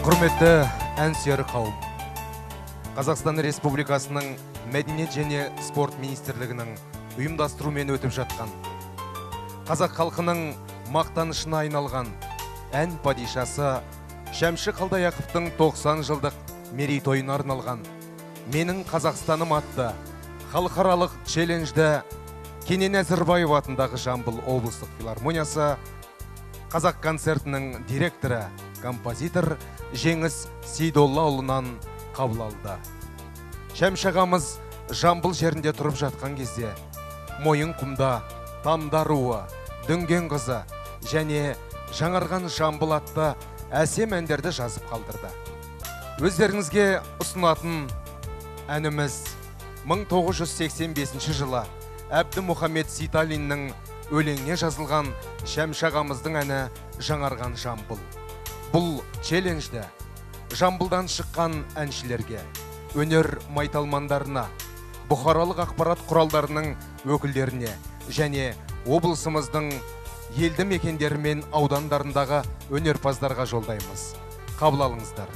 Құрметті ән сүйер қауым. Қазақстан Республикасының Мәдениет және спорт министрлігінің ұйымдастыруымен өтіп жатқан, қазақ халқының мақтанышына айналған ән падишасы Шәмші Қалдаяқовтың 90 жылдық мерейтойына арналған «Менің Қазақстаным» атты халықаралық челленджді Кенен Әзірбаев атындағы Жамбыл облыстық филармониясы қазақ концертінің директоры, композитор Жеңіс Сейдоллаұлынан қабыл алды. Шәмші ағамыз Жамбыл жерінде тұрып жатқан кезде Мойын құмда Тамда руы, Дүнген қызы және Жаңарған Жамбыл атты әсем әндерді жазып қалдырды. Өздеріңізге ұсынатын әніміз 1985 жылы Әбдімұхамед Сейталиннің өлеңіне жазылған Шәмші ағамыздың әні «Жаңарған Жамбыл». Бұл челленджді Жамбылдан шыққан әншілерге, өнер майталмандарына, бұқаралық ақпарат құралдарының өкілдеріне және облысымыздың елді мекендері мен аудандарындағы өнерпаздарға жолдаймыз. Қабыл алыңыздар.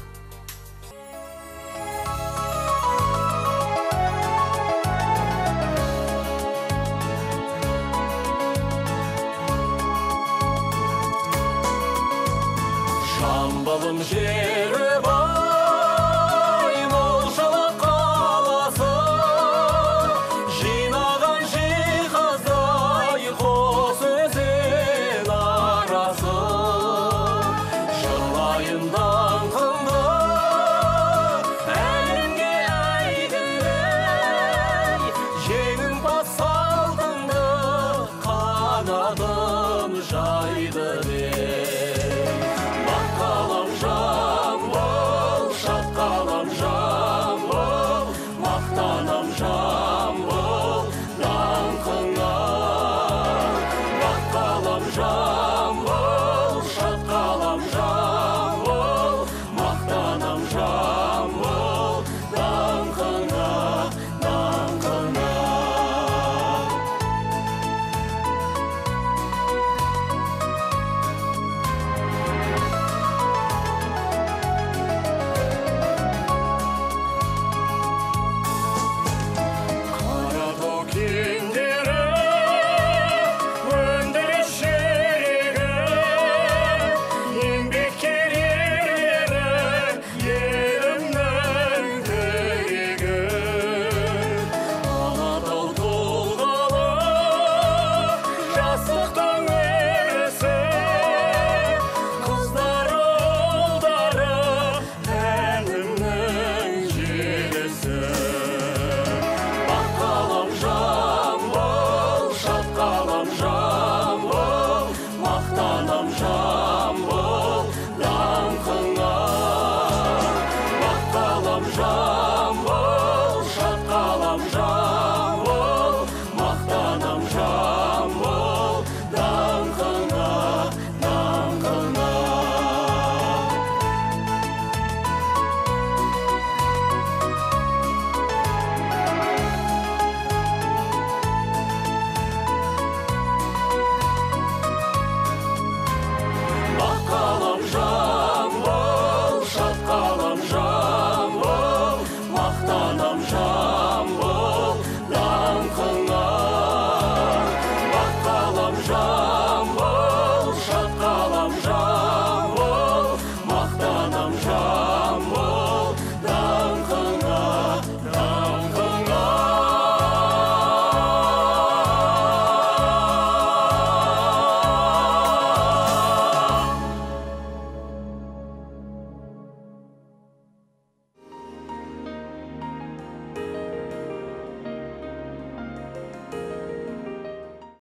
Жамбылым